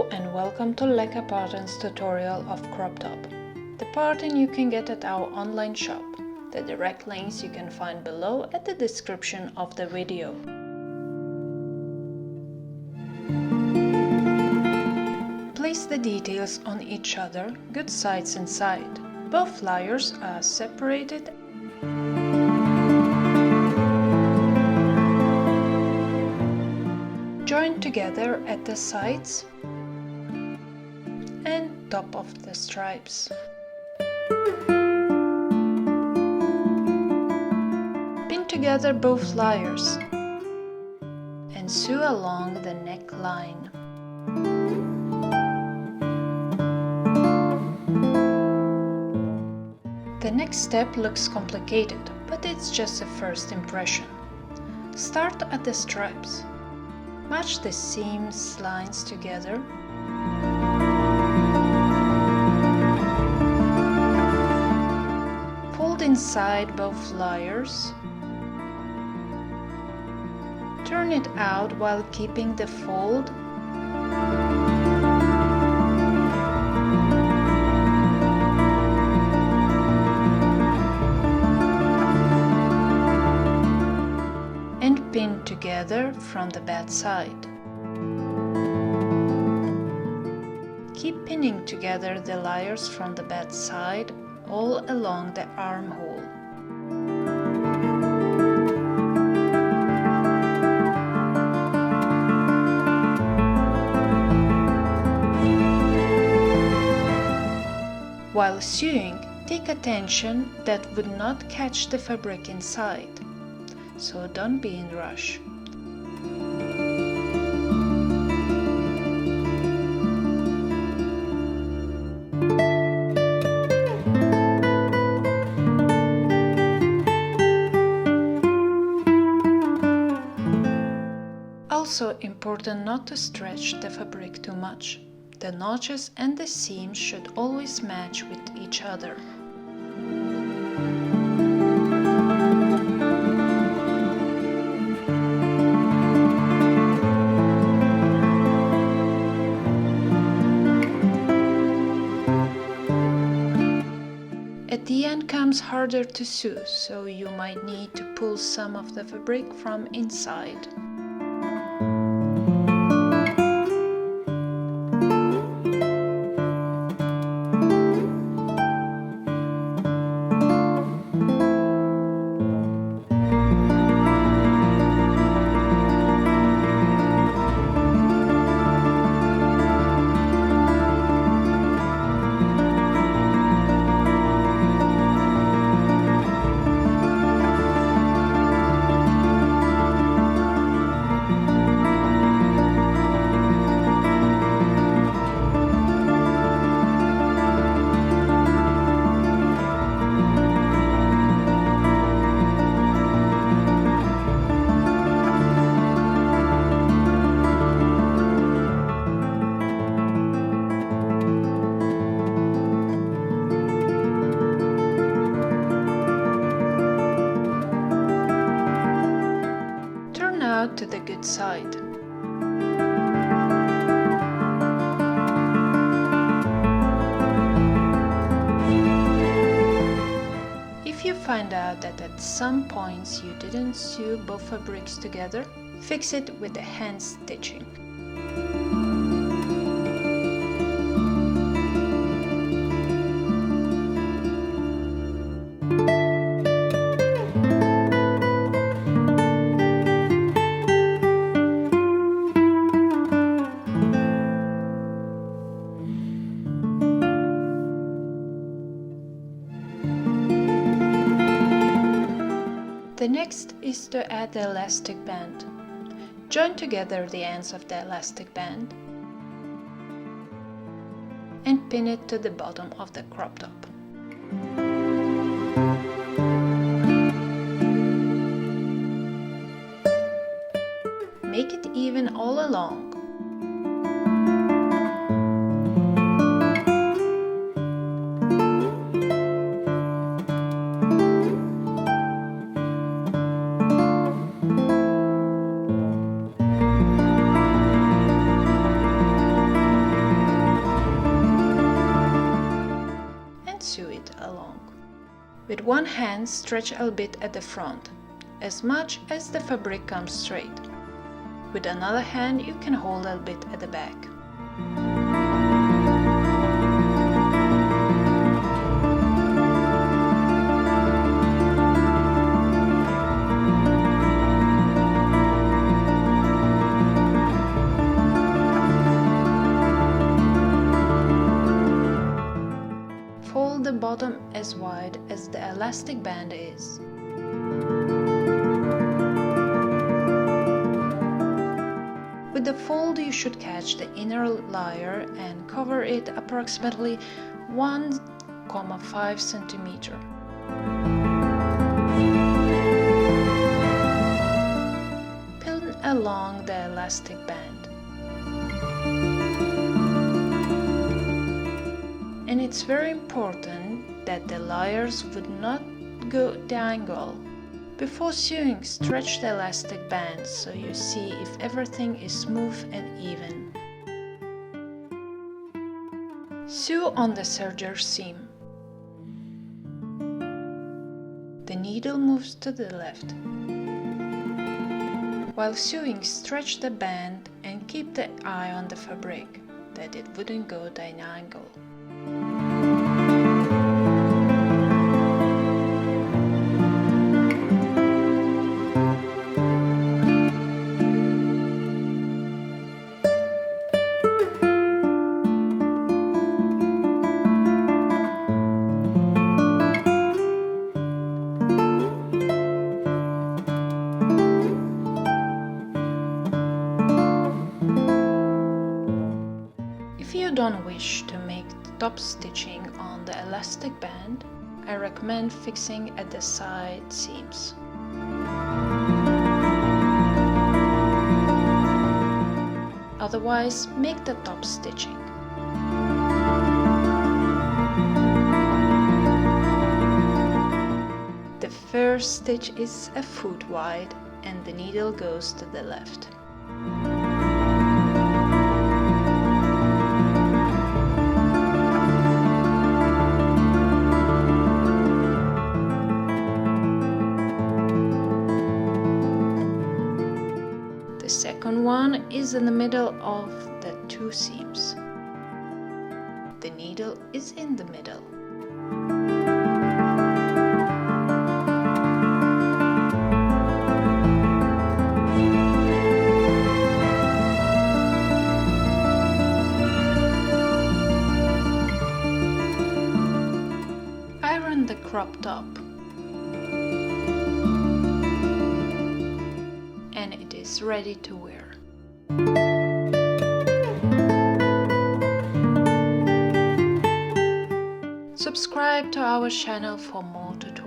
Hello and welcome to LEKApatterns tutorial of crop top. The pattern you can get at our online shop. The direct links you can find below at the description of the video. Place the details on each other, good sides inside. Both layers are separated. Join together at the sides and top of the stripes. Pin together both layers and sew along the neckline. The next step looks complicated, but it's just a first impression. Start at the stripes. Match the seams lines together. Fold inside both layers. Turn it out while keeping the fold. And pin together from the bad side. Keep pinning together the layers from the bad side all along the armhole. While sewing, take attention that would not catch the fabric inside. So don't be in a rush. Also important not to stretch the fabric too much. The notches and the seams should always match with each other. At the end comes harder to sew, so you might need to pull some of the fabric from inside. To the good side. If you find out that at some points you didn't sew both fabrics together, fix it with the hand stitching. The next is to add the elastic band. Join together the ends of the elastic band and pin it to the bottom of the crop top. Make it even all along. With one hand, stretch a bit at the front, as much as the fabric comes straight. With another hand, you can hold a bit at the back. Fold the bottom as wide as the elastic band is. With the fold, you should catch the inner layer and cover it approximately 1,5 cm. Pin along the elastic band. And it's very important that the layers would not go diagonal. Before sewing, stretch the elastic band so you see if everything is smooth and even. Sew on the serger seam. The needle moves to the left. While sewing, stretch the band and keep the eye on the fabric, that it wouldn't go diagonal. If you don't wish to make the top stitching on the elastic band, I recommend fixing at the side seams. Otherwise, make the top stitching. The first stitch is a foot wide and the needle goes to the left. The second one is in the middle of the two seams. The needle is in the middle. Iron the crop top. And it is ready to wear. Subscribe to our channel for more tutorials.